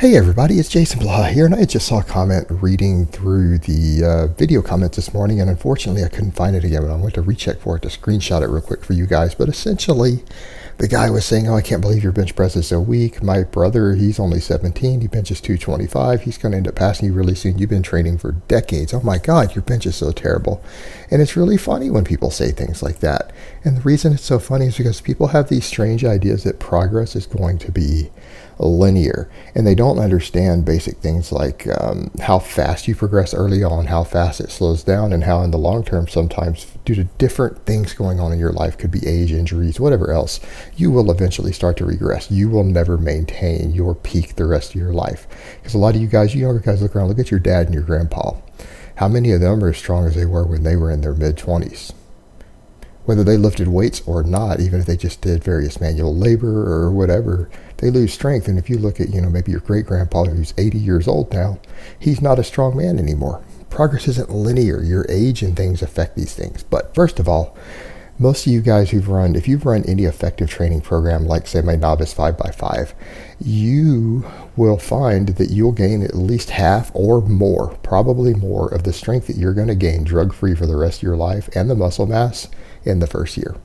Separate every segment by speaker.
Speaker 1: Hey everybody, it's Jason Blaha here, and I just saw a comment reading through the video comments this morning, and unfortunately I couldn't find it again, but I went to recheck for it to screenshot it real quick for you guys. But essentially, the guy was saying, I can't believe your bench press is so weak. My brother, he's only 17, he benches 225, he's going to end up passing you really soon. You've been training for decades. Oh my God, your bench is so terrible. And it's really funny when people say things like that. And the reason it's so funny is because people have these strange ideas that progress is going to be linear, and they don't understand basic things like how fast you progress early on, how fast it slows down, and how in the long term, sometimes due to different things going on in your life, could be age, injuries, whatever else, you will eventually start to regress. You will never maintain your peak the rest of your life, because a lot of you guys, you younger guys, look around, look at your dad and your grandpa. How many of them are as strong as they were when they were in their mid-20s? Whether they lifted weights or not, even if they just did various manual labor or whatever, they lose strength. And if you look at, maybe your great-grandpa who's 80 years old now, he's not a strong man anymore. Progress isn't linear. Your age and things affect these things. But first of all, most of you guys if you've run any effective training program, like say my novice 5x5, you will find that you'll gain at least half or more, probably more, of the strength that you're going to gain drug-free for the rest of your life and the muscle mass in the first year.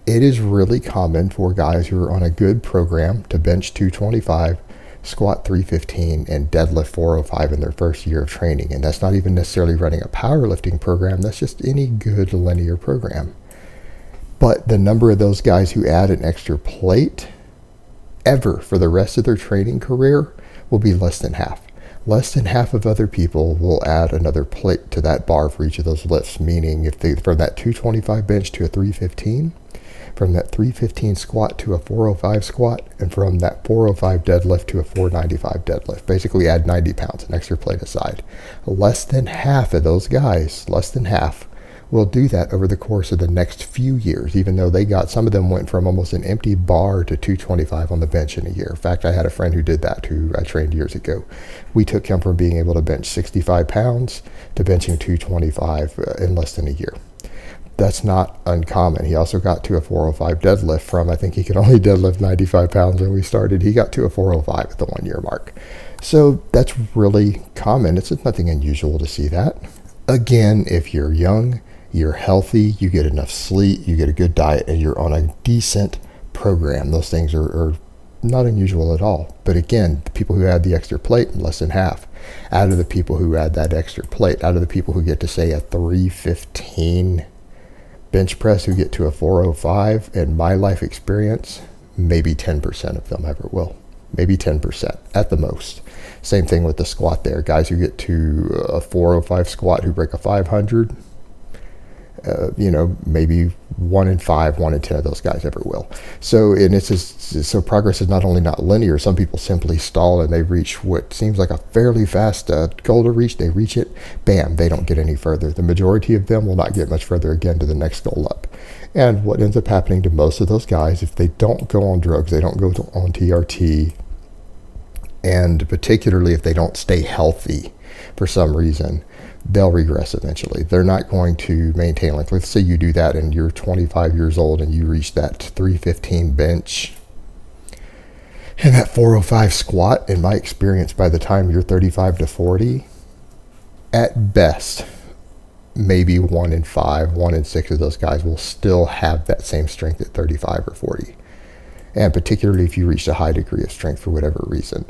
Speaker 1: It is really common for guys who are on a good program to bench 225, squat 315, and deadlift 405 in their first year of training. And that's not even necessarily running a powerlifting program. That's just any good linear program. But the number of those guys who add an extra plate ever for the rest of their training career will be less than half. Less than half of other people will add another plate to that bar for each of those lifts, meaning if they, from that 225 bench to a 315, from that 315 squat to a 405 squat, and from that 405 deadlift to a 495 deadlift, basically add 90 pounds, an extra plate aside. Less than half of those guys, less than half, will do that over the course of the next few years, even though some of them went from almost an empty bar to 225 on the bench in a year. In fact, I had a friend who did that, who I trained years ago. We took him from being able to bench 65 pounds to benching 225 in less than a year. That's not uncommon. He also got to a 405 deadlift from, I think he could only deadlift 95 pounds when we started. He got to a 405 at the 1 year mark. So that's really common. It's nothing unusual to see that. Again, if you're young, you're healthy, you get enough sleep, you get a good diet, and you're on a decent program, those things are not unusual at all. But again, the people who add the extra plate, less than half. Out of the people who add that extra plate, out of the people who get to say a 315 bench press, who get to a 405, in my life experience, maybe 10% of them ever will. Maybe 10% at the most. Same thing with the squat there. Guys who get to a 405 squat who break a 500, maybe 1 in 5, 1 in 10 of those guys ever will. So, so progress is not only not linear. Some people simply stall and they reach what seems like a fairly fast goal to reach. They reach it, bam, they don't get any further. The majority of them will not get much further again to the next goal up. And what ends up happening to most of those guys, if they don't go on drugs, they don't go on TRT, and particularly if they don't stay healthy for some reason, they'll regress eventually. They're not going to maintain, like let's say you do that and you're 25 years old and you reach that 315 bench and that 405 squat. In my experience, by the time you're 35 to 40, at best, maybe 1 in 5, 1 in 6 of those guys will still have that same strength at 35 or 40. And particularly if you reach a high degree of strength for whatever reason,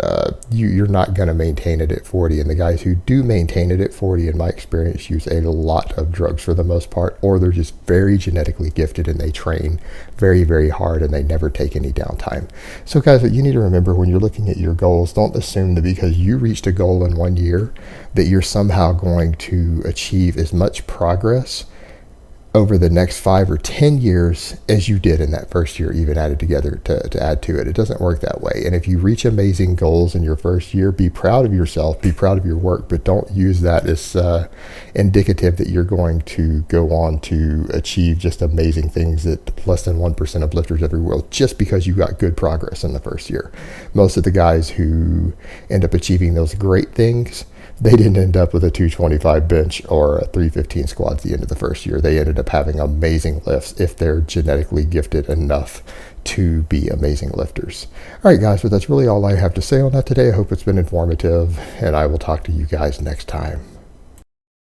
Speaker 1: you're not going to maintain it at 40. And the guys who do maintain it at 40, in my experience, use a lot of drugs for the most part, or they're just very genetically gifted and they train very, very hard and they never take any downtime. So guys, what you need to remember when you're looking at your goals, don't assume that because you reached a goal in 1 year that you're somehow going to achieve as much progress over the next 5 or 10 years as you did in that first year, even added together to add to it. It doesn't work that way. And if you reach amazing goals in your first year, be proud of yourself, be proud of your work, but don't use that as indicative that you're going to go on to achieve just amazing things that less than 1% of lifters ever will, just because you got good progress in the first year. Most of the guys who end up achieving those great things, they didn't end up with a 225 bench or a 315 squat at the end of the first year. They ended up having amazing lifts if they're genetically gifted enough to be amazing lifters. All right, guys, but that's really all I have to say on that today. I hope it's been informative, and I will talk to you guys next time.